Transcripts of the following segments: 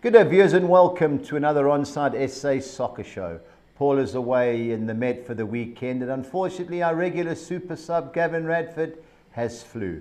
Good day, viewers, and welcome to another OnSide SA soccer show. Paul is away in the Met for the weekend, and unfortunately our regular super sub Gavin Radford has flu.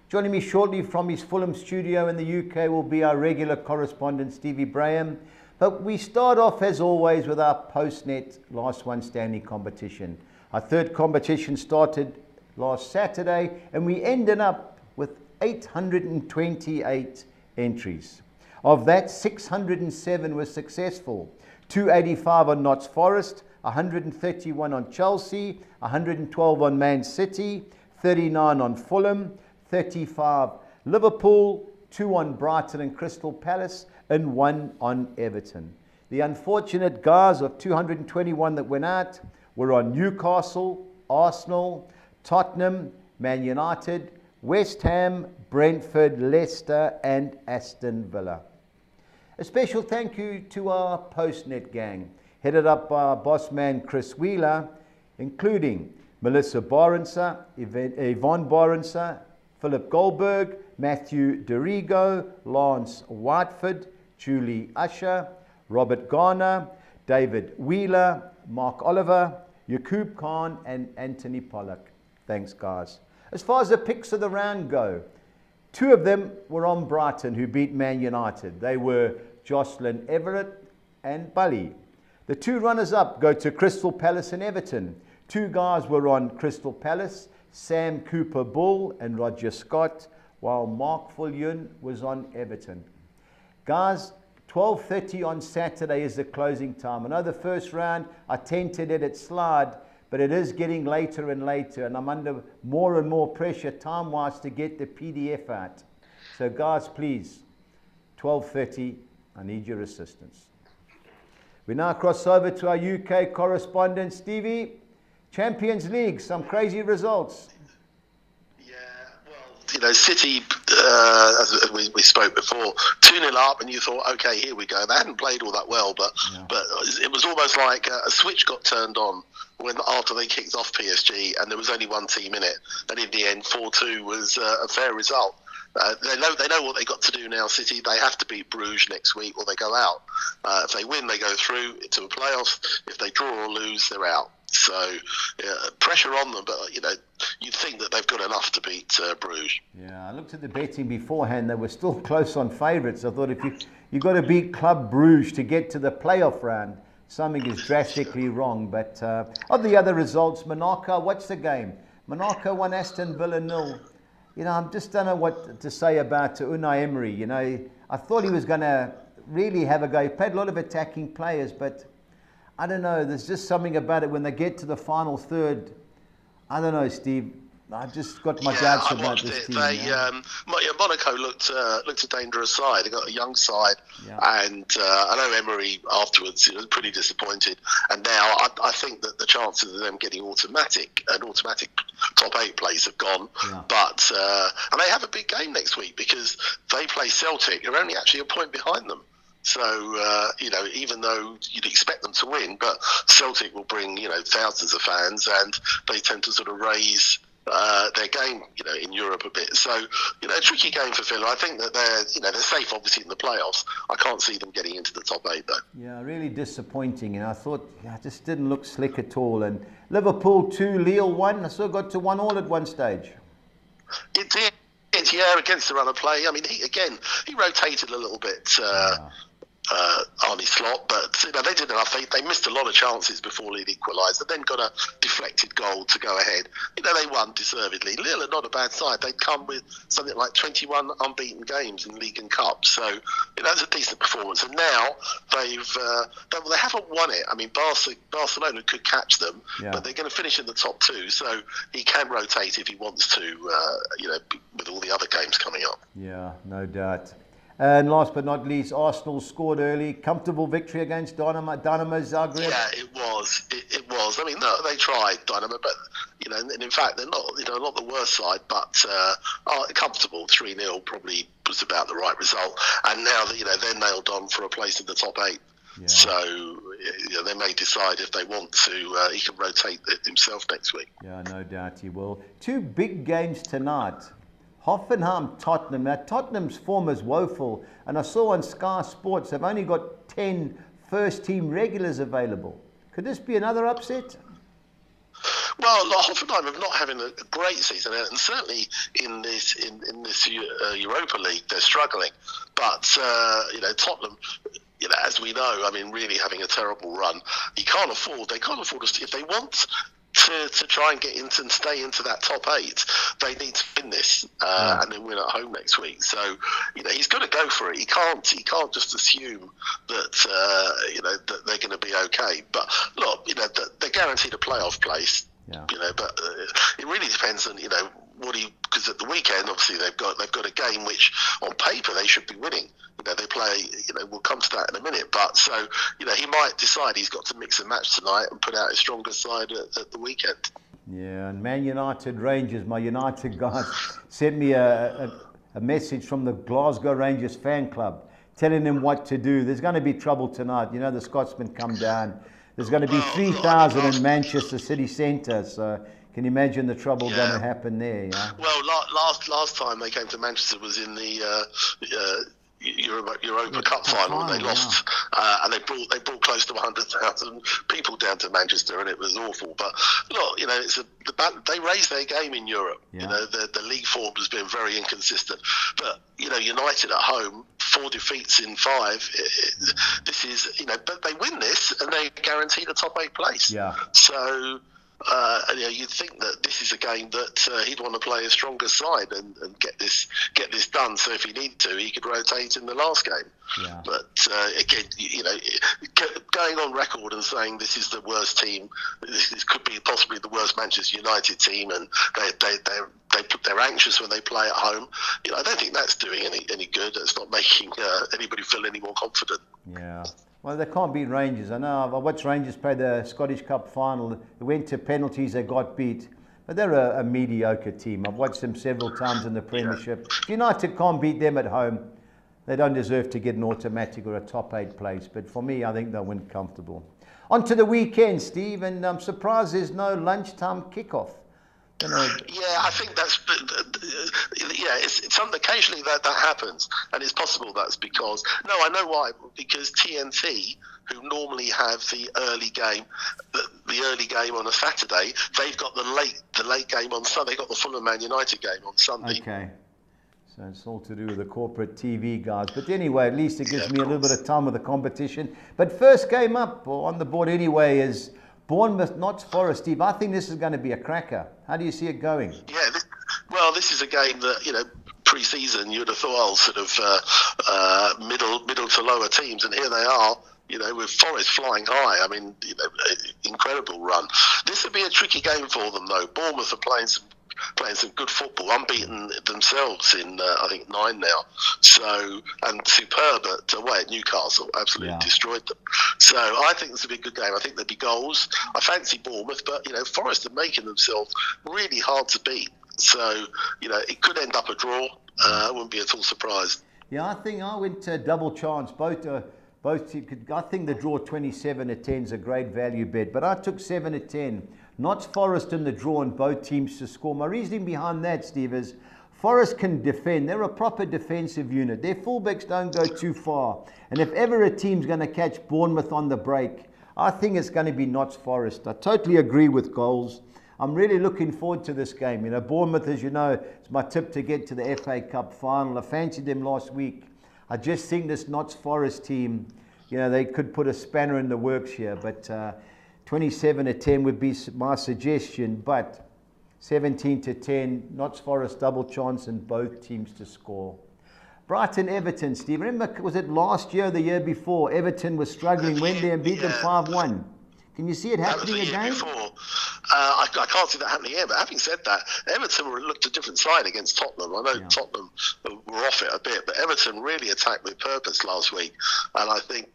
Joining me shortly from his Fulham studio in the UK will be our regular correspondent Stevie Braham. But we start off as always with our post-net last one standing competition. Our third competition started last Saturday and we ended up with 828 entries. Of that, 607 were successful. 285 on Notts Forest, 131 on Chelsea, 112 on Man City, 39 on Fulham, 35 Liverpool, 2 on Brighton and Crystal Palace, and 1 on Everton. The unfortunate guys of 221 that went out were on Newcastle, Arsenal, Tottenham, Man United, West Ham, Brentford, Leicester, and Aston Villa. A special thank you to our post-net gang, headed up by our boss man Chris Wheeler, including Melissa Borenser, Yvonne Borenser, Philip Goldberg, Matthew Dorigo, Lance Whiteford, Julie Usher, Robert Garner, David Wheeler, Mark Oliver, Yakub Khan, and Anthony Pollock. Thanks, guys. As far as the picks of the round go, 2 of them were on Brighton, who beat Man United. They were Jocelyn Everett and Bully. The 2 runners-up go to Crystal Palace and Everton. 2 guys were on Crystal Palace, Sam Cooper Bull and Roger Scott, while Mark Fullion was on Everton. Guys, 12:30 on Saturday is the closing time. I know the first round, I tend to let it slide, but it is getting later and later, and I'm under more and more pressure time-wise to get the PDF out. So guys, please, 12:30, I need your assistance. We now cross over to our UK correspondent, Stevie. Champions League, some crazy results. City, as we spoke before, 2-0 up, and you thought, okay, here we go. They hadn't played all that well, but it was almost like a switch got turned on after they kicked off PSG, and there was only one team in it. And in the end, 4-2 was a fair result. They know what they got to do now, City. They have to beat Bruges next week or they go out. If they win, they go through to the playoffs. If they draw or lose, they're out. So pressure on them, but you'd think that they've got enough to beat Bruges. Yeah, I looked at the betting beforehand. They were still close on favourites. I thought if you got to beat Club Bruges to get to the playoff round, something is drastically wrong. But of the other results, Monaco, what's the game? Monaco won Aston Villa 0. I just don't know what to say about Unai Emery. I thought he was going to really have a go. He played a lot of attacking players, but I don't know. There's just something about it when they get to the final third. I don't know, Steve. I just got my doubts about this team. Monaco looked a dangerous side. They got a young side, and I know Emery afterwards was pretty disappointed. And now I think that the chances of them getting an automatic top 8 place have gone. Yeah. But and they have a big game next week because they play Celtic. They're only actually a point behind them. So, even though you'd expect them to win, but Celtic will bring, thousands of fans, and they tend to sort of raise their game, in Europe a bit. So, a tricky game for Villa. I think that they're safe, obviously, in the playoffs. I can't see them getting into the top 8, though. Yeah, really disappointing. I thought it just didn't look slick at all. And Liverpool 2, Lille 1. I still got to 1-1 at one stage. It did. Yeah, against the run of play. I mean, he rotated a little bit. Arnie Slot, but they did enough. They missed a lot of chances before Lille equalised, and then got a deflected goal to go ahead. They won deservedly. Lille are not a bad side. They'd come with something like 21 unbeaten games in League and Cup, so that's a decent performance. And now they haven't won it. I mean, Barcelona could catch them, but they're going to finish in the top 2, so he can rotate if he wants to. With all the other games coming up. Yeah, no doubt. And last but not least, Arsenal scored early. Comfortable victory against Dynamo Zagreb. Yeah, it was. It was. I mean, no, they tried, Dynamo, but and in fact, they're not the worst side, but comfortable. 3-0 probably was about the right result. And now that they're nailed on for a place in the top 8. Yeah. So they may decide if they want to. He can rotate himself next week. Yeah, no doubt he will. 2 big games tonight. Hoffenheim, Tottenham. Now, Tottenham's form is woeful, and I saw on Sky Sports they've only got 10 first-team regulars available. Could this be another upset? Well, Hoffenheim are not having a great season, and certainly in this Europa League they're struggling. But Tottenham, as we know, I mean, really having a terrible run. They can't afford to, if they want to try and get into and stay into that top 8, they need to win this and then win at home next week. So he's got to go for it. He can't just assume that that they're going to be okay. But look, they're guaranteed a playoff place. Yeah. But it really depends on because at the weekend obviously they've got a game which on paper they should be winning. They play. We'll come to that in a minute. But so he might decide he's got to mix and match tonight and put out his strongest side at the weekend. Yeah, and Man United Rangers, my United guys sent me a message from the Glasgow Rangers fan club telling them what to do. There's going to be trouble tonight. The Scotsmen come down. There's going to be 3,000 in Manchester city centre, so can you imagine the trouble going to happen there? Yeah? Well, last time they came to Manchester was in the Europa Cup final when they lost, and they brought close to 100,000 people down to Manchester, and it was awful. But look, they raised their game in Europe. Yeah. The league form has been very inconsistent, but United at home, 4 defeats in 5. This is but they win this and they guaranteed a top 8 place. Yeah. So. You'd think that this is a game that he'd want to play a stronger side and get this done. So if he needed to, he could rotate in the last game. Yeah. But again, going on record and saying this is the worst team, this could be possibly the worst Manchester United team, and they're anxious when they play at home. I don't think that's doing any good. It's not making anybody feel any more confident. Yeah. Well, they can't beat Rangers. I know. I watched Rangers play the Scottish Cup final. They went to penalties. They got beat. But they're a mediocre team. I've watched them several times in the Premiership. If United can't beat them at home, they don't deserve to get an automatic or a top 8 place. But for me, I think they'll win comfortable. On to the weekend, Steve. And I'm surprised there's no lunchtime kickoff. Yeah, I think that's it's occasionally that happens, and it's possible that's because I know why, because TNT, who normally have the early game on a Saturday, they've got the late game on Sunday. They've got the Fulham Man United game on Sunday. Okay, so it's all to do with the corporate TV guys. But anyway, at least it gives me a little bit of time with the competition. But first game up on the board anyway is Bournemouth, Notts Forest. Steve, I think this is going to be a cracker. How do you see it going? Yeah, this is a game that, pre-season you'd have thought, sort of middle to lower teams, and here they are, with Forest flying high. I mean, incredible run. This would be a tricky game for them, though. Bournemouth are playing some good football, unbeaten themselves in I think 9 now. So, and superb away at Newcastle, absolutely destroyed them. So I think this will be a good game. I think there'll be goals. I fancy Bournemouth, but Forest are making themselves really hard to beat. So it could end up a draw. I wouldn't be at all surprised. Yeah, I think I went to double chance. Both teams. I think the draw 27-10 is a great value bet, but I took 7-10. Notts Forest in the draw and both teams to score. My reasoning behind that, Steve, is Forest can defend. They're a proper defensive unit. Their fullbacks don't go too far. And if ever a team's going to catch Bournemouth on the break, I think it's going to be Notts Forest. I totally agree with goals. I'm really looking forward to this game. Bournemouth, as you know, it's my tip to get to the FA Cup final. I fancied them last week. I just think this Notts Forest team, they could put a spanner in the works here. But 27-10 would be my suggestion. But 17-10, Notts Forest double chance and both teams to score. Brighton Everton, Steve. Remember, was it last year or the year before? Everton was struggling, went there and beat them 5-1. Can you see it happening again? I can't see that happening here, but having said that, Everton looked a different side against Tottenham. I know Tottenham were off it a bit, but Everton really attacked with purpose last week. And I think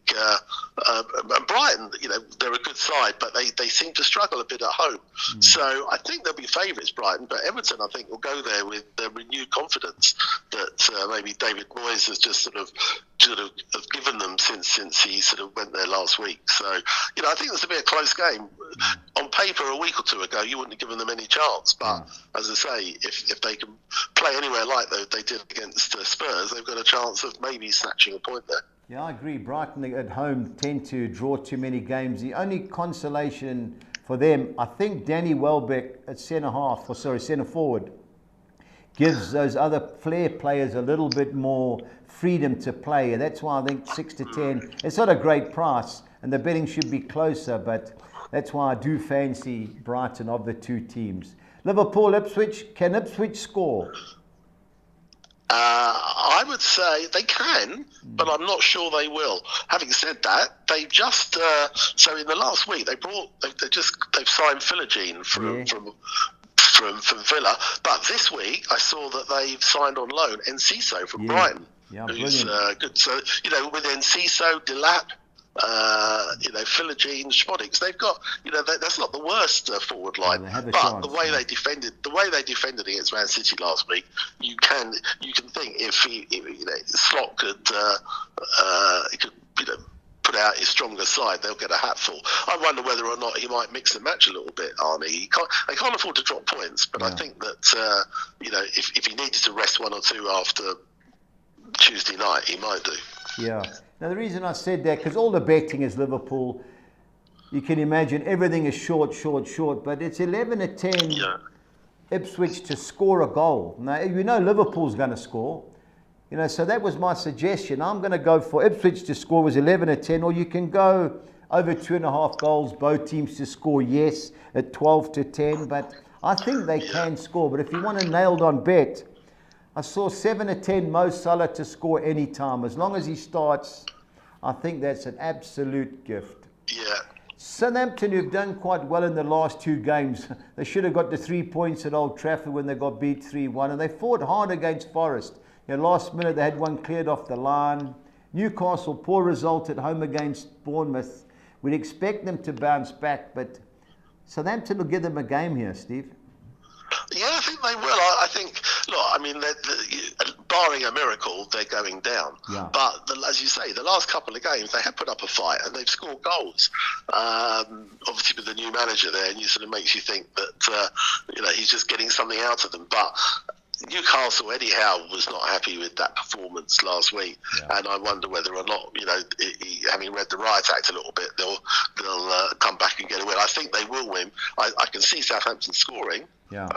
Brighton, they're a good side, but they seem to struggle a bit at home. So I think they'll be favourites, Brighton, but Everton, I think, will go there with renewed confidence that maybe David Moyes has just sort of given them since he sort of went there last week. So, I think this will be a close game. on paper a week or two ago, you wouldn't have given them any chance. But as I say, if they can play anywhere like they did against Spurs, they've got a chance of maybe snatching a point there. Yeah, I agree. Brighton at home tend to draw too many games. The only consolation for them, I think Danny Welbeck at centre forward, gives those other flair players a little bit more freedom to play. And that's why I think 6-10, it's not a great price, and the betting should be closer, but that's why I do fancy Brighton of the two teams. Liverpool, Ipswich. Can Ipswich score? I would say they can, but I'm not sure they will. Having said that, they've just so in the last week they've signed Philogene from Villa, but this week I saw that they've signed on loan Enciso from Brighton, who's good. So with Enciso, Delap, Philogene, Schmodics, they've got that's not the worst forward line. But the way they defended against Man City last week, you can think if Slot could put out his stronger side, they'll get a hatful. I wonder whether or not he might mix and match a little bit, Arnie. They can't afford to drop points, but I think that if he needed to rest one or two after Tuesday night, he might do. Yeah. Now, the reason I said that, because all the betting is Liverpool. You can imagine everything is short, but it's 11-10 Ipswich to score a goal. Now, Liverpool's going to score. So that was my suggestion. I'm going to go for Ipswich to score was 11-10, or you can go over 2.5 goals, both teams to score, yes, at 12-10. But I think they can score. But if you want a nailed-on bet, I saw 7-10 Mo Salah to score any time. As long as he starts, I think that's an absolute gift. Yeah. Southampton, who've done quite well in the last two games, they should have got the 3 points at Old Trafford when they got beat 3-1, and they fought hard against Forest. Last minute they had one cleared off the line. Newcastle, poor result at home against Bournemouth. We'd expect them to bounce back, but Southampton will give them a game here, Steve. Yeah, I think they will. I think, barring a miracle, they're going down. Yeah. But as you say, the last couple of games, they have put up a fight and they've scored goals. Obviously, with the new manager there, and sort of makes you think that he's just getting something out of them. But Newcastle, Eddie Howe was not happy with that performance last week, and I wonder whether or not, having read the riot act a little bit, they'll come back and get a win. I think they will win. I can see Southampton scoring. Yeah.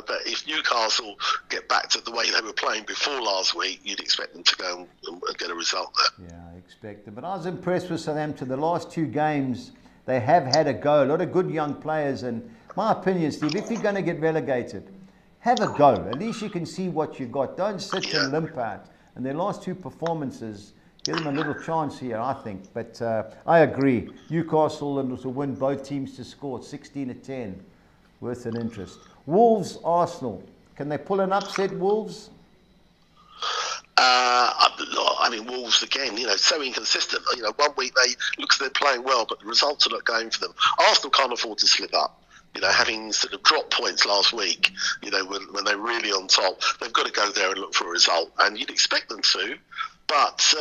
But if Newcastle get back to the way they were playing before last week, you'd expect them to go and get a result there. Yeah, I expect it. But I was impressed with Southampton. The last two games, they have had a go. A lot of good young players. And my opinion, Steve, if you're going to get relegated, have a go. At least you can see what you got. Don't sit and limp out. And their last two performances, give them a little chance here, I think. But I agree. Newcastle will win, both teams to score 16-10. Worth an interest. Wolves, Arsenal. Can they pull an upset, Wolves? Wolves again, so inconsistent. 1 week they're playing well, but the results are not going for them. Arsenal can't afford to slip up. Having sort of dropped points last week, when they're really on top, they've got to go there and look for a result. And you'd expect them to. But,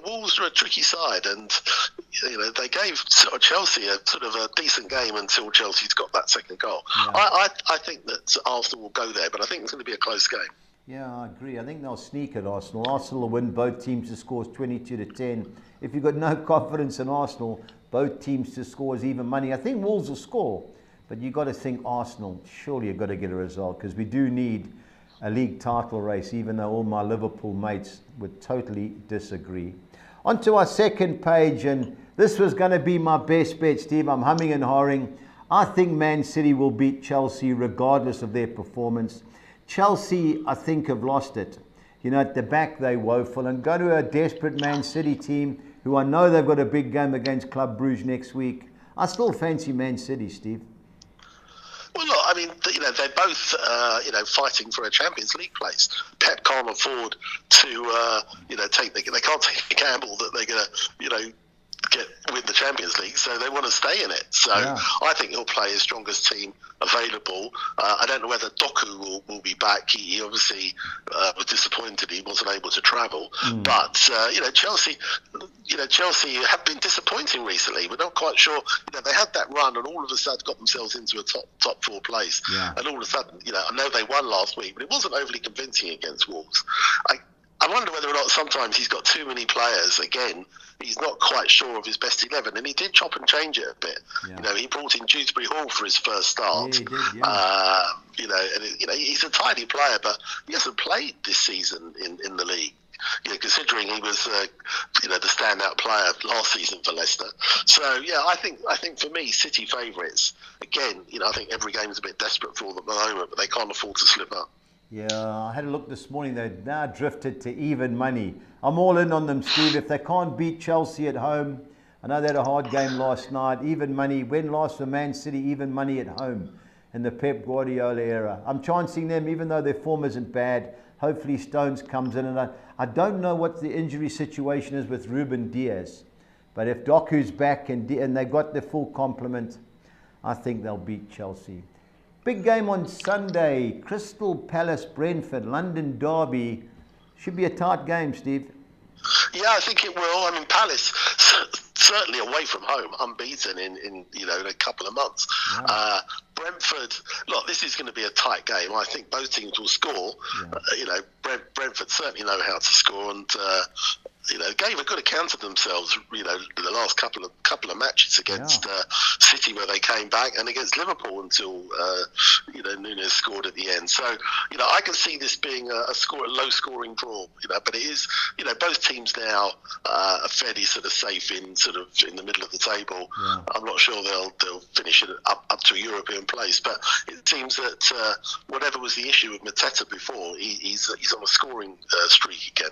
Wolves are a tricky side, and, they gave sort of Chelsea a decent game until Chelsea's got that second goal. Yeah. I think that Arsenal will go there, but I think it's going to be a close game. Yeah, I agree. I think they'll sneak at Arsenal. Arsenal will win, both teams to score 22-10. If you've got no confidence in Arsenal, both teams to score is even money. I think Wolves will score, but you've got to think Arsenal. Surely you've got to get a result, because we do need a league title race, even though all my Liverpool mates would totally disagree. On to our second page, and this was going to be my best bet, Steve. I'm humming and hawing. I think Man City will beat Chelsea regardless of their performance. Chelsea, I think, have lost it. At the back they're woeful, and go to a desperate Man City team who I know they've got a big game against Club Brugge next week. I still fancy Man City, Steve. Well, look, they're both, fighting for a Champions League place. Pep can't afford to, they can't take a gamble that they're going to, win the Champions League, so they want to stay in it. So I think he'll play his strongest team available. I don't know whether Doku will be back. He obviously was disappointed he wasn't able to travel. But Chelsea have been disappointing recently. We're not quite sure. They had that run and all of a sudden got themselves into a top four place. And all of a sudden, I know they won last week, but it wasn't overly convincing against Wolves. I wonder whether or not sometimes he's got too many players. Again, he's not quite sure of his best 11, and he did chop and change it a bit. He brought in Dewsbury Hall for his first start. Yeah, he did, he's a tidy player, but he hasn't played this season in the league. Considering he was, the standout player last season for Leicester. So I think for me, City favourites. Again, I think every game is a bit desperate for them at the moment, but they can't afford to slip up. Yeah, I had a look this morning. They've now drifted to even money. I'm all in on them, Steve. If they can't beat Chelsea at home, I know they had a hard game last night. Even money. When last for Man City, even money at home in the Pep Guardiola era. I'm chancing them, even though their form isn't bad. Hopefully Stones comes in. And I don't know what the injury situation is with Ruben Diaz. But if Doku's back and they got the full complement, I think they'll beat Chelsea. Big game on Sunday, Crystal Palace, Brentford, London Derby. Should be a tight game, Steve. Yeah, I think it will. I mean, Palace certainly away from home, unbeaten in a couple of months. Yeah. Brentford, look, this is going to be a tight game. I think both teams will score. Yeah. Brentford certainly know how to score, and gave a good account of themselves. The last couple of matches against City, where they came back, and against Liverpool until Nunes scored at the end. So I can see this being a low scoring draw. But it is both teams now are fairly sort of safe in the middle of the table. Yeah. I'm not sure they'll finish it up to a European place, but it seems that whatever was the issue with Mateta before, he's on a scoring streak again.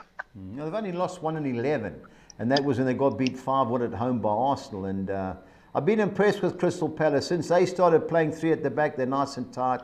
They've only lost 1 in 11, and that was when they got beat 5-1 at home by Arsenal. And I've been impressed with Crystal Palace since they started playing 3 at the back. They're nice and tight.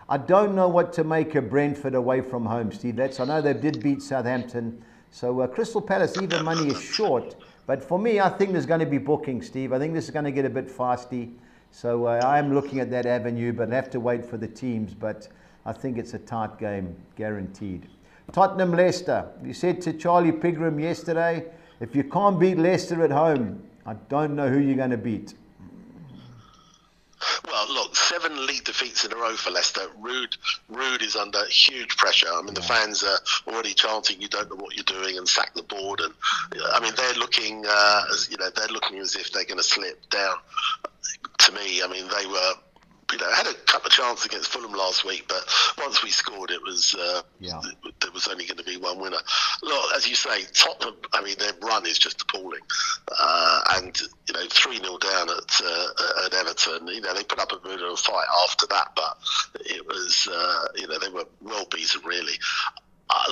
I don't know what to make of Brentford away from home, Steve. I know they did beat Southampton. So Crystal Palace, even money is short. But for me, I think there's going to be booking, Steve. I think this is going to get a bit feisty. So I am looking at that avenue, but I have to wait for the teams. But I think it's a tight game, guaranteed. Tottenham, Leicester. You said to Charlie Pigram yesterday, if you can't beat Leicester at home, I don't know who you're going to beat. Well, look, 7 league defeats in a row for Leicester. Rude is under huge pressure. I mean, the fans are already chanting, "You don't know what you're doing," and sack the board. And I mean, they're looking, they're looking as if they're going to slip down. To me, I mean, they were. Had a couple of chances against Fulham last week, but once we scored, it was there was only going to be one winner. Look, as you say, Tottenham. I mean, their run is just appalling, and 3-0 down at Everton. They put up a bit of a fight after that, but it was they were well beaten really.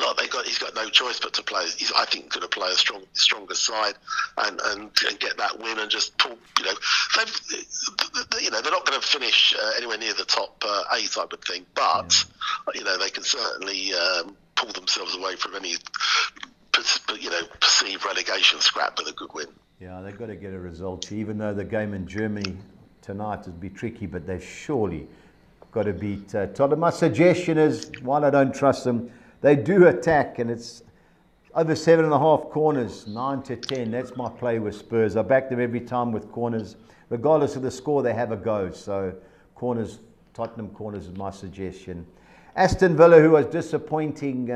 Look, he's got no choice but to play. I think going to play a stronger side and get that win and just pull. They're not going to finish anywhere near the top 8, I would think, but they can certainly pull themselves away from any perceived relegation scrap with a good win. Yeah, they've got to get a result. Even though the game in Germany tonight will be tricky, but they've surely got to beat Tottenham. My suggestion is, while I don't trust them, they do attack, and it's over 7.5 corners, 9-10. That's my play with Spurs. I back them every time with corners. Regardless of the score, they have a go. So corners, Tottenham corners is my suggestion. Aston Villa, who was disappointing,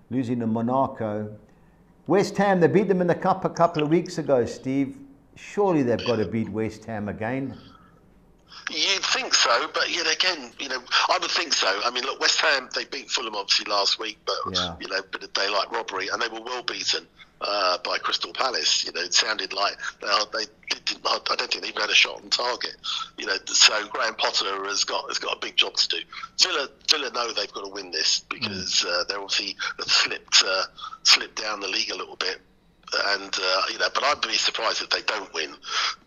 losing to Monaco. West Ham, they beat them in the Cup a couple of weeks ago, Steve. Surely they've got to beat West Ham again. You'd think so, but yet again, I would think so. I mean, look, West Ham, they beat Fulham obviously last week, but bit of daylight robbery, and they were well beaten by Crystal Palace. It sounded like they didn't. I don't think they even had a shot on target. So Graham Potter has got a big job to do. Villa know they've got to win this because they're obviously slipped down the league a little bit. And but I'd be surprised if they don't win.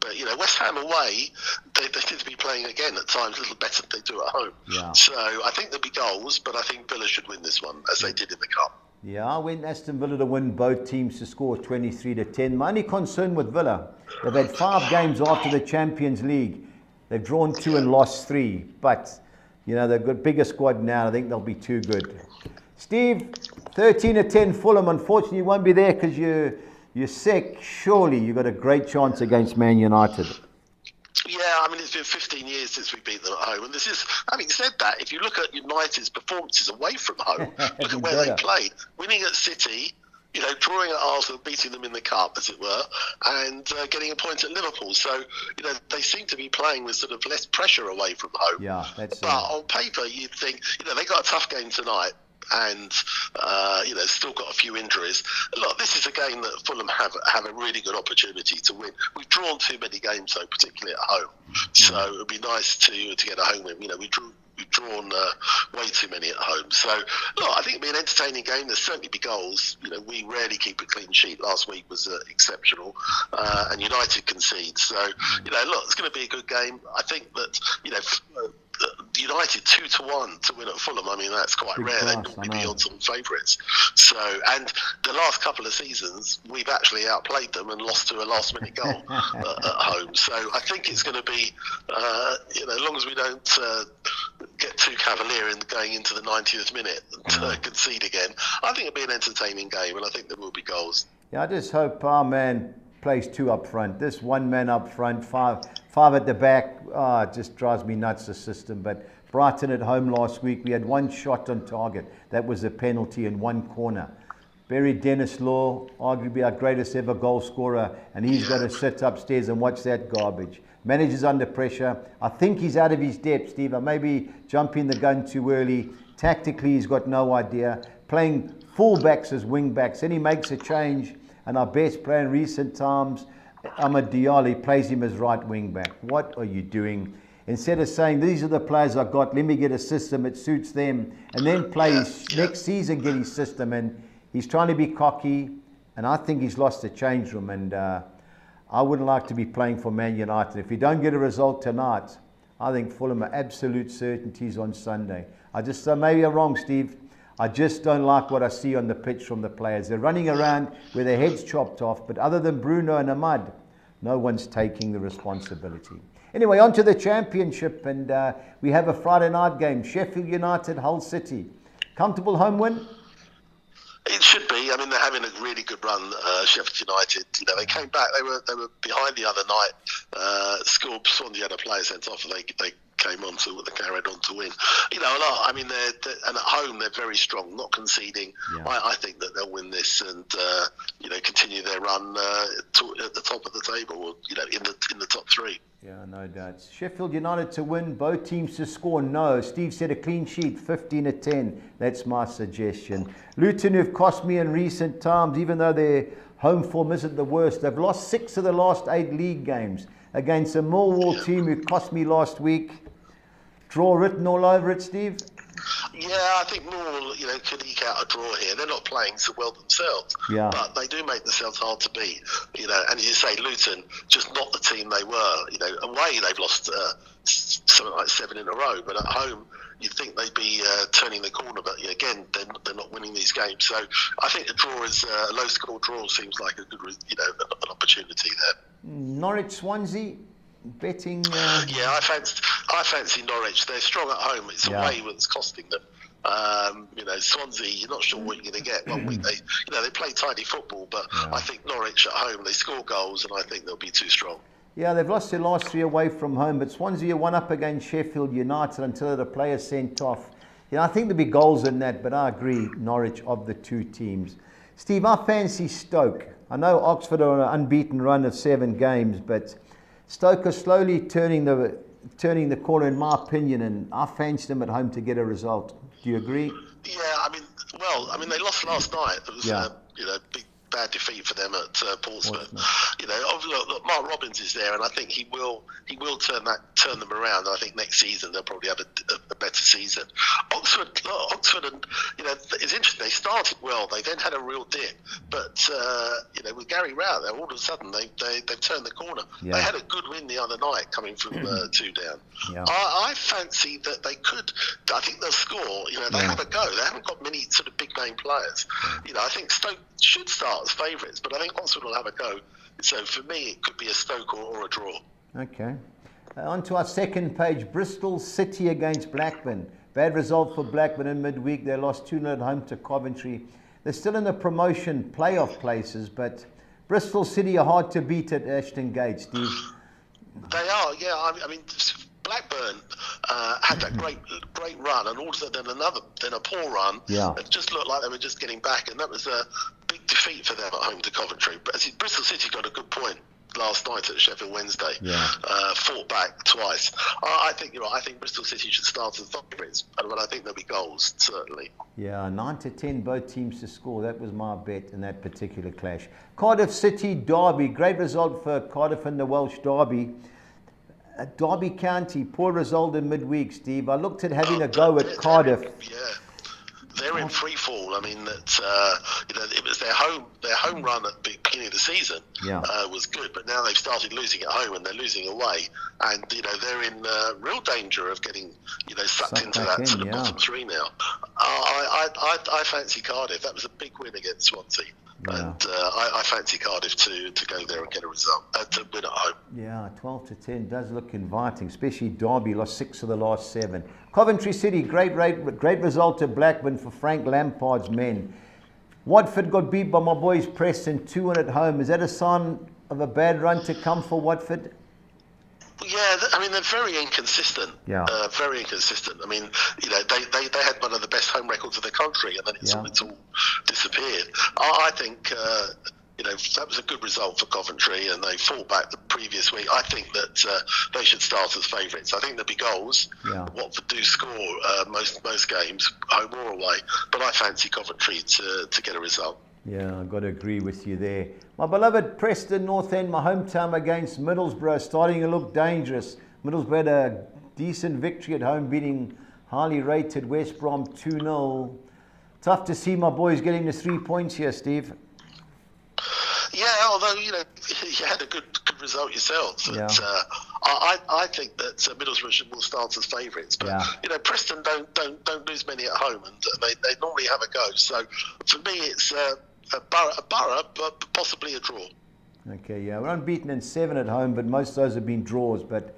But West Ham away, they seem to be playing again at times a little better than they do at home. Yeah. So I think there'll be goals, but I think Villa should win this one as they did in the Cup. Yeah, I went Aston Villa to win, both teams to score 23-10. My only concern with Villa, they've had 5 games after the Champions League. They've drawn 2 and lost 3. But, you know, they've got bigger squad now. I think they'll be too good. Steve, 13-10 Fulham. Unfortunately, you won't be there because you're sick. Surely you've got a great chance against Man United. Yeah, I mean, it's been 15 years since we beat them at home. And this is, having said that, if you look at United's performances away from home, look at where they played. Winning at City, you know, drawing at Arsenal, beating them in the Cup, as it were, and getting a point at Liverpool. So, you know, they seem to be playing with sort of less pressure away from home. Yeah, that's But on paper, you'd think, you know, they got a tough game tonight. And you know, still got a few injuries. Look, this is a game that Fulham have a really good opportunity to win. We've drawn too many games, though, particularly at home. So it would be nice to get a home win. You know, we've drawn way too many at home. So look, I think it'll be an entertaining game. There'll certainly be goals. You know, we rarely keep a clean sheet. Last week was exceptional, and United concede. So you know, look, it's going to be a good game. I think that, you know, United 2-1 to win at Fulham. I mean, that's quite rare. They'd normally be odds on favourites. So, and the last couple of seasons, we've actually outplayed them and lost to a last-minute goal at home. So, I think it's going to be, you know, as long as we don't get too cavalier in going into the 90th minute and concede again, I think it'll be an entertaining game, and I think there will be goals. Yeah, I just hope our man plays 2 up front. This one man up front, five at the back, it just drives me nuts, the system. But Brighton at home last week, we had 1 shot on target. That was a penalty in 1 corner. Buried Dennis Law, arguably our greatest ever goal scorer, and he's got to sit upstairs and watch that garbage. Manager's under pressure. I think he's out of his depth, Steve. I may be jumping the gun too early. Tactically, he's got no idea. Playing full-backs as wing-backs, and he makes a change. And our best player in recent times, Amad Diallo, plays him as right wing back. What are you doing? Instead of saying, these are the players I've got, let me get a system, it suits them, and then play next season, get his system. And he's trying to be cocky, and I think he's lost the change room. And I wouldn't like to be playing for Man United. If we don't get a result tonight, I think Fulham are absolute certainties on Sunday. Maybe I'm wrong, Steve. I just don't like what I see on the pitch from the players. They're running around with their heads chopped off, but other than Bruno and Ahmad, no one's taking the responsibility. Anyway, on to the championship, and we have a Friday night game. Sheffield United, Hull City. Comfortable home win? It should be. I mean, they're having a really good run, Sheffield United. You know, they came back. They were behind the other night. Swansea had a player sent off, and they came on to, they carried on to win. You know, I mean, and at home they're very strong, not conceding. Yeah. I think that they'll win this and you know, continue their run at the top of the table, or, you know, in the top 3. Yeah, no doubt. Sheffield United to win, both teams to score. No, Steve said a clean sheet, 15-10. That's my suggestion. Luton, who've cost me in recent times, even though their home form isn't the worst, they've lost 6 of the last 8 league games against a Millwall team who cost me last week. Draw written all over it, Steve? Yeah, I think Millwall, you know, could eke out a draw here. They're not playing so well themselves, but they do make themselves hard to beat. You know, and as you say, Luton, just not the team they were. You know, away they've lost something like 7 in a row, but at home you'd think they'd be turning the corner. But again, they're not winning these games. So I think a draw is a low-score draw seems like a good, you know, an opportunity there. Norwich, Swansea. Betting. Yeah, I fancy Norwich. They're strong at home. It's away that's costing them. You know, Swansea, you're not sure what you're going to get. 1 week they play tidy football, but I think Norwich at home, they score goals, and I think they'll be too strong. Yeah, they've lost their last 3 away from home, but Swansea are 1 up against Sheffield United until the player sent off. You know, I think there'll be goals in that, but I agree, Norwich of the 2 teams. Steve, I fancy Stoke. I know Oxford are on an unbeaten run of 7 games, but Stoke are slowly turning the corner, in my opinion, and I fancy them at home to get a result. Do you agree? Yeah, I mean, they lost last night. It was you know, bad defeat for them at Portsmouth. You know, look, Mark Robbins is there, and I think he will turn them around. I think next season they'll probably have a better season. Oxford, and you know, it's interesting. They started well. They then had a real dip, but you know, with Gary Rowett, all of a sudden they've turned the corner. Yeah. They had a good win the other night, coming from 2 down. Yeah. I fancy that they could. I think they'll score. You know, they have a go. They haven't got many sort of big name players. You know, I think Stoke should start as favourites, but I think Oxford will have a go. So for me, it could be a Stoke or a draw. Okay. On to our second page. Bristol City against Blackburn. Bad result for Blackburn in midweek. They lost 2-0 at home to Coventry. They're still in the promotion playoff places, but Bristol City are hard to beat at Ashton Gate, Steve. They are, yeah. I mean, Blackburn had that great run, and also then a poor run. Yeah. It just looked like they were just getting back, and that was a big defeat for them at home to Coventry. But Bristol City got a good point last night at Sheffield Wednesday. Yeah. Fought back twice. I think you're right. I think Bristol City should start as favourites, but I think there'll be goals, certainly. Yeah, 9-10 both teams to score. That was my bet in that particular clash. Cardiff City Derby. Great result for Cardiff in the Welsh Derby. Derby County, poor result in midweek, Steve. I looked at having a go at Cardiff. They're in free fall. I mean, that you know, it was their home run at the beginning of the season was good, but now they've started losing at home and they're losing away, and you know, they're in real danger of getting, you know, sucked into that sort of bottom three now. I fancy Cardiff. That was a big win against Swansea. Yeah. And I fancy Cardiff to go there and get a result, to win at home. Yeah, 12-10 does look inviting, especially Derby, lost 6 of the last 7. Coventry City, great result to Blackburn for Frank Lampard's men. Watford got beat by my boys Preston 2-1 at home. Is that a sign of a bad run to come for Watford? Yeah, I mean, they're very inconsistent. Yeah. Very inconsistent. I mean, you know, they had one of the best home records of the country, and then it's all disappeared. I think, you know, that was a good result for Coventry, and they fought back the previous week. I think that they should start as favourites. I think there'll be goals. Yeah. Watford do score most games, home or away, but I fancy Coventry to get a result. Yeah, I've got to agree with you there. My beloved Preston North End, my hometown against Middlesbrough, starting to look dangerous. Middlesbrough had a decent victory at home, beating highly rated West Brom 2-0. Tough to see my boys getting the 3 points here, Steve. Yeah, although, you know, you had a good result yourselves. Yeah. I think that Middlesbrough will start as favourites, but you know, Preston don't lose many at home, and they normally have a go. So for me, it's a borough, but possibly a draw. Okay, yeah, we're unbeaten in 7 at home, but most of those have been draws. But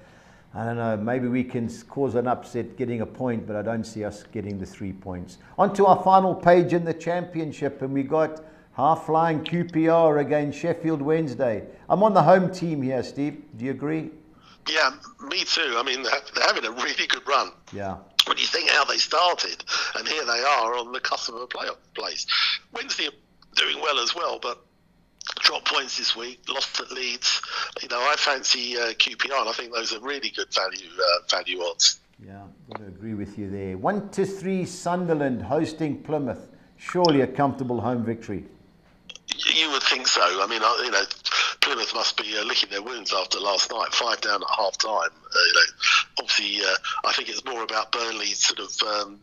I don't know, maybe we can cause an upset getting a point, but I don't see us getting the 3 points. On to our final page in the championship, and we got half-flying QPR against Sheffield Wednesday. I'm on the home team here, Steve. Do you agree? Yeah, me too. I mean, they're having a really good run. Yeah. When you think how they started, and here they are on the cusp of a playoff place. Wednesday are doing well as well, but dropped points this week, lost at Leeds. You know, I fancy QPR, and I think those are really good value odds. Yeah, got to agree with you there. 1-3 Sunderland hosting Plymouth. Surely a comfortable home victory. You would think so. I mean, you know, Plymouth must be licking their wounds after last night, 5 down at half time. You know, obviously, I think it's more about Burnley sort of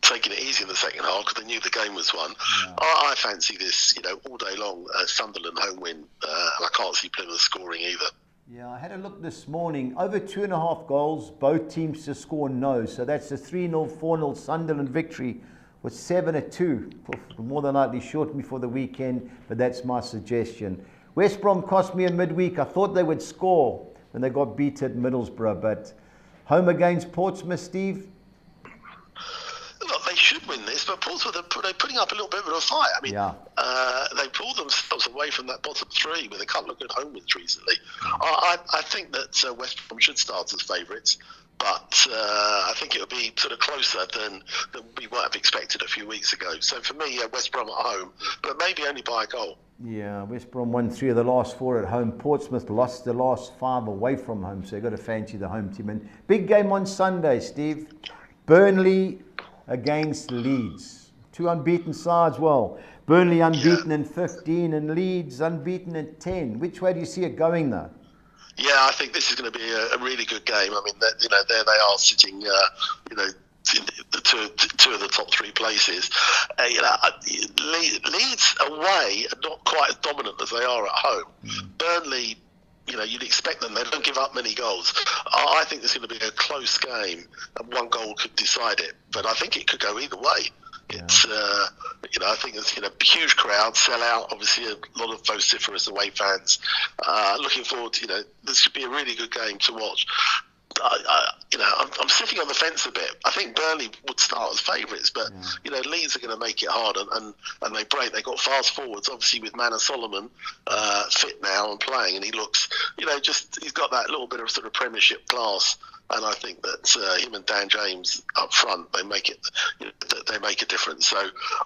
taking it easy in the second half because they knew the game was won. Yeah. I fancy this, you know, all day long, Sunderland home win, and I can't see Plymouth scoring either. Yeah, I had a look this morning. Over 2.5 goals, both teams to score no. So that's a 3-0, 4-0 Sunderland victory with 7-2. More than likely short before the weekend, but that's my suggestion. West Brom cost me a midweek. I thought they would score when they got beat at Middlesbrough, but home against Portsmouth, Steve? Look, they should win this, but Portsmouth are putting up a little bit of a fight. I mean, they pulled themselves away from that bottom 3 with a couple of good home wins recently. I think that West Brom should start as favourites, but I think it'll be sort of closer than we might have expected a few weeks ago. So for me, West Brom at home, but maybe only by a goal. Yeah, West Brom won 3 of the last 4 at home. Portsmouth lost the last 5 away from home, so you've got to fancy the home team. And big game on Sunday, Steve. Burnley against Leeds. Two unbeaten sides. Well, Burnley unbeaten in 15 and Leeds unbeaten in 10. Which way do you see it going, though? Yeah, I think this is going to be a really good game. I mean, there they are sitting, in the two of the top three places. Leeds away are not quite as dominant as they are at home. Burnley, you'd expect them. They don't give up many goals. I think there's going to be a close game, and one goal could decide it. But I think it could go either way. Yeah. It's, I think it's huge crowd, sell out. Obviously, a lot of vociferous away fans. Looking forward to this should be a really good game to watch. I'm sitting on the fence a bit. I think Burnley would start as favourites, but Leeds are going to make it hard, and they break. They got fast forwards, obviously with Manor Solomon fit now and playing, and he looks, he's got that little bit of sort of Premiership class. And I think that him and Dan James up front, they make it. They make a difference. So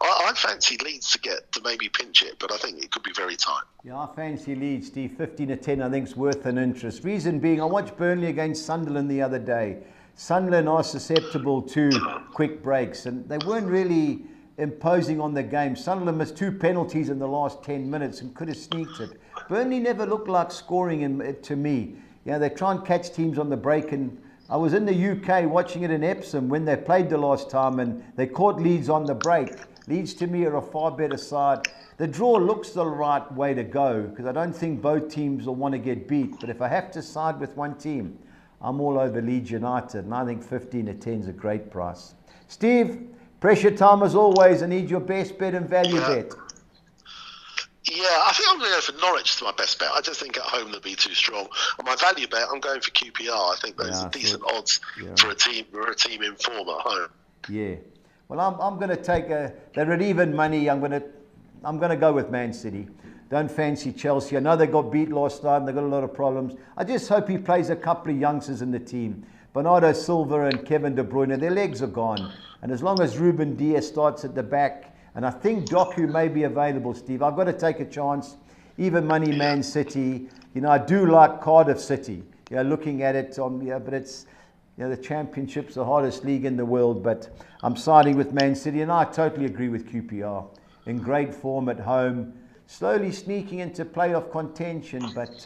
I fancy Leeds to maybe pinch it, but I think it could be very tight. Yeah, I fancy Leeds, Steve. 15-10, I think is worth an interest. Reason being, I watched Burnley against Sunderland the other day. Sunderland are susceptible to quick breaks, and they weren't really imposing on the game. Sunderland missed 2 penalties in the last 10 minutes and could have sneaked it. Burnley never looked like scoring to me. They try and catch teams on the break, and I was in the UK watching it in Epsom when they played the last time, and they caught Leeds on the break. Leeds to me are a far better side. The draw looks the right way to go because I don't think both teams will want to get beat. But if I have to side with one team, I'm all over Leeds United, and I think 15-10 is a great price. Steve, pressure time as always. I need your best bet and value bet. Yeah, I think I'm going to go for Norwich as my best bet. I just think at home they'll be too strong. On my value bet, I'm going for QPR. I think those are decent odds for a team in form at home. Yeah. Well, I'm going to take they're at even money. I'm going to go with Man City. Don't fancy Chelsea. I know they got beat last night and they got a lot of problems. I just hope he plays a couple of youngsters in the team. Bernardo Silva and Kevin De Bruyne, their legs are gone. And as long as Ruben Dias starts at the back, and I think Doku may be available, Steve, I've got to take a chance. Even money Man City. I do like Cardiff City. Looking at it, but it's the Championship's the hardest league in the world. But I'm siding with Man City, and I totally agree with QPR. In great form at home, slowly sneaking into playoff contention. But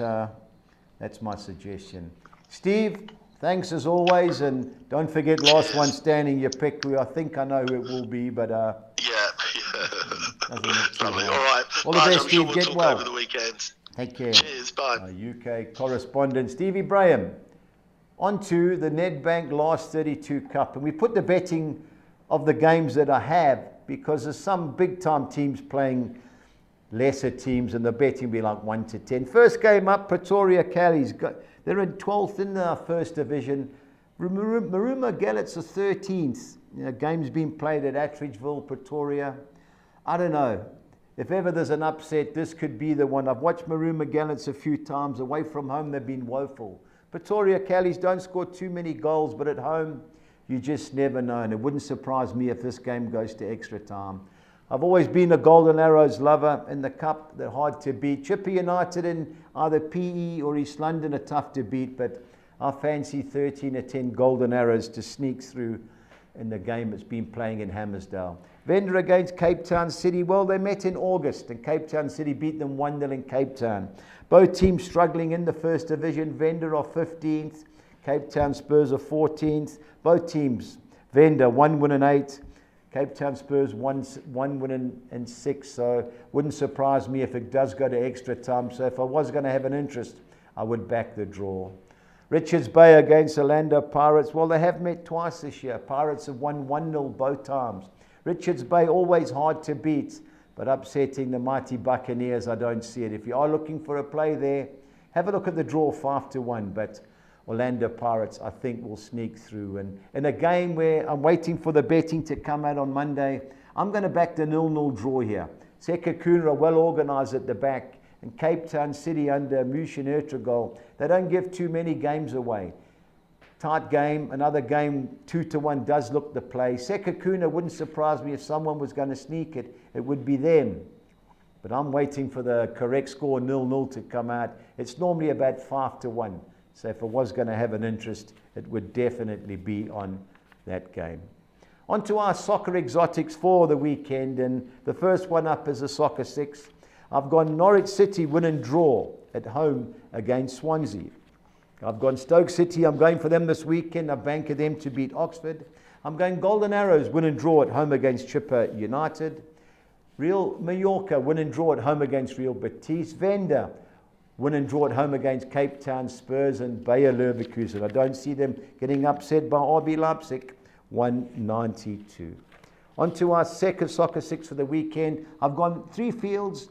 that's my suggestion. Steve, thanks as always, and don't forget last one standing your pick. I think I know who it will be, but Lovely. All right. All the best, Steve. We'll get well over the weekend. Take care. Cheers. Bye. Our UK correspondent Stevie Braham. On to the Nedbank Last 32 Cup, and we put the betting of the games that I have because there's some big time teams playing lesser teams, and the betting will be like 1-10. First game up, Pretoria Callies. They're in 12th in the first division. Maruma Gallop's the 13th. Games being played at Attridgeville, Pretoria. I don't know. If ever there's an upset, this could be the one. I've watched Maruma Gallants a few times. Away from home, they've been woeful. Pretoria Callies don't score too many goals, but at home, you just never know. And it wouldn't surprise me if this game goes to extra time. I've always been a Golden Arrows lover in the Cup. They're hard to beat. Chipper United in either PE or East London are tough to beat, but I fancy 13-10 Golden Arrows to sneak through in the game that's been playing in Hammersdale. Venda against Cape Town City. Well, they met in August and Cape Town City beat them 1-0 in Cape Town. Both teams struggling in the first division. Venda are 15th. Cape Town Spurs are 14th. Both teams, Venda 1 win and 8. Cape Town Spurs 1 win and 6. So wouldn't surprise me if it does go to extra time. So if I was going to have an interest, I would back the draw. Richards Bay against Orlando Pirates. Well, they have met twice this year. Pirates have won 1-0 both times. Richards Bay always hard to beat, but upsetting the mighty Buccaneers, I don't see it. If you are looking for a play there, have a look at the draw 5-1. But Orlando Pirates, I think, will sneak through. And in a game where I'm waiting for the betting to come out on Monday, I'm going to back the 0-0 draw here. Sekhukhune are well organised at the back. And Cape Town City under Mushin Ertragol, they don't give too many games away. Tight game, another game 2-1 does look the play. Sekhukhune wouldn't surprise me if someone was going to sneak it. It would be them. But I'm waiting for the correct score 0-0 to come out. It's normally about 5-1. So if I was going to have an interest, it would definitely be on that game. On to our soccer exotics for the weekend, and the first one up is a soccer 6. I've gone Norwich City win and draw at home against Swansea. I've gone Stoke City, I'm going for them this weekend. I've banked them to beat Oxford. I'm going Golden Arrows win and draw at home against Chipper United. Real Mallorca win and draw at home against Real Betis. Venda win and draw at home against Cape Town Spurs, and Bayer Leverkusen. I don't see them getting upset by RB Leipzig. 192. On to our second soccer 6 for the weekend. I've gone 2 fields.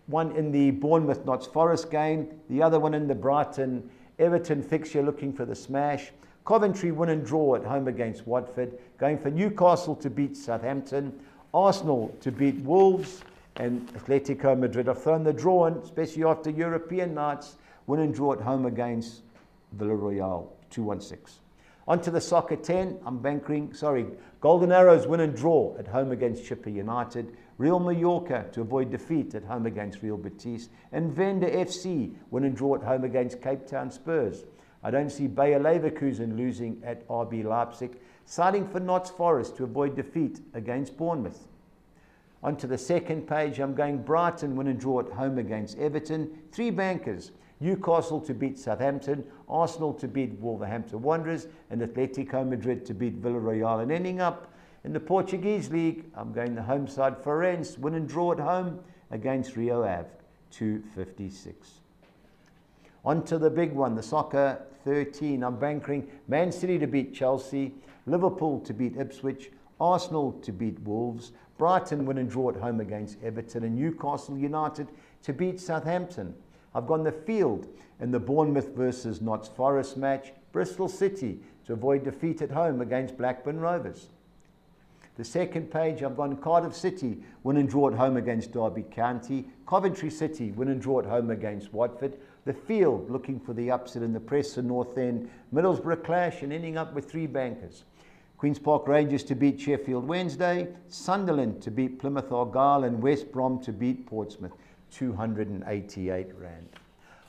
One in the Bournemouth Notts Forest game, the other one in the Brighton Everton fixture, looking for the smash. Coventry win and draw at home against Watford. Going for Newcastle to beat Southampton. Arsenal to beat Wolves, and Atletico Madrid. I've thrown the draw in, especially after European nights. Win and draw at home against Villarreal. 216. On to the soccer 10, Golden Arrows win and draw at home against Chipper United. Real Mallorca to avoid defeat at home against Real Betis. And Venda FC win and draw at home against Cape Town Spurs. I don't see Bayer Leverkusen losing at RB Leipzig. Siding for Notts Forest to avoid defeat against Bournemouth. On to the second page, I'm going Brighton win and draw at home against Everton. 3 bankers. Newcastle to beat Southampton, Arsenal to beat Wolverhampton Wanderers, and Atletico Madrid to beat Villarreal. And ending up in the Portuguese League, I'm going the home side Farense, win and draw at home against Rio Ave, 256. On to the big one, the soccer 13. I'm bankering Man City to beat Chelsea, Liverpool to beat Ipswich, Arsenal to beat Wolves, Brighton win and draw at home against Everton, and Newcastle United to beat Southampton. I've gone the field in the Bournemouth versus Notts Forest match. Bristol City to avoid defeat at home against Blackburn Rovers. The second page, I've gone Cardiff City win and draw at home against Derby County. Coventry City win and draw at home against Watford. The field looking for the upset in the Preston North End Middlesbrough clash, and ending up with 3 bankers. Queen's Park Rangers to beat Sheffield Wednesday. Sunderland to beat Plymouth Argyle, and West Brom to beat Portsmouth. 288 Rand.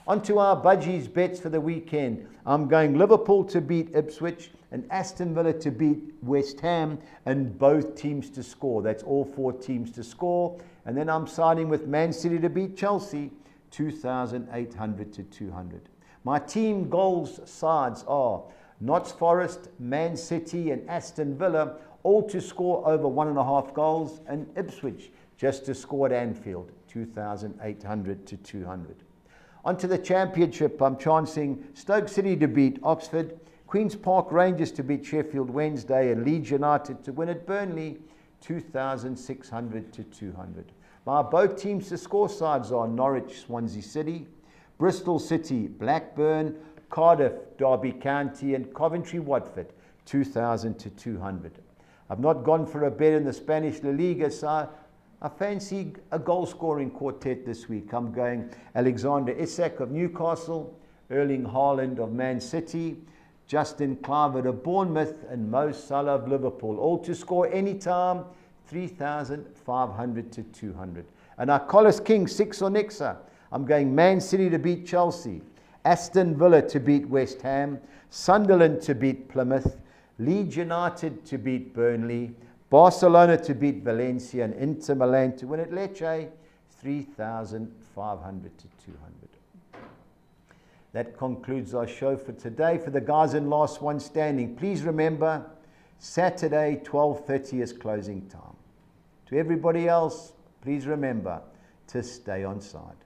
On to our budgies bets for the weekend. I'm going Liverpool to beat Ipswich and Aston Villa to beat West Ham, and both teams to score. That's all 4 teams to score. And then I'm siding with Man City to beat Chelsea, 2,800 to 200. My team goals sides are Notts Forest, Man City and Aston Villa, all to score over 1.5 goals, and Ipswich just to score at Anfield, 2,800 to 200. On to the championship, I'm chancing Stoke City to beat Oxford, Queen's Park Rangers to beat Sheffield Wednesday, and Leeds United to win at Burnley, 2,600 to 200. My both teams to score sides are Norwich, Swansea City, Bristol City, Blackburn, Cardiff, Derby County, and Coventry, Watford, 2,000 to 200. I've not gone for a bet in the Spanish La Liga, so I fancy a goal-scoring quartet this week. I'm going Alexander Isak of Newcastle, Erling Haaland of Man City, Justin Kluivert of Bournemouth, and Mo Salah of Liverpool, all to score anytime, 3,500 to 200. And our Collis King 6 or Nixa, I'm going Man City to beat Chelsea, Aston Villa to beat West Ham, Sunderland to beat Plymouth, Leeds United to beat Burnley, Barcelona to beat Valencia, and Inter Milan to win at Lecce, 3,500 to 200. That concludes our show for today. For the guys in last one standing, please remember, Saturday, 12:30 is closing time. To everybody else, please remember to stay on side.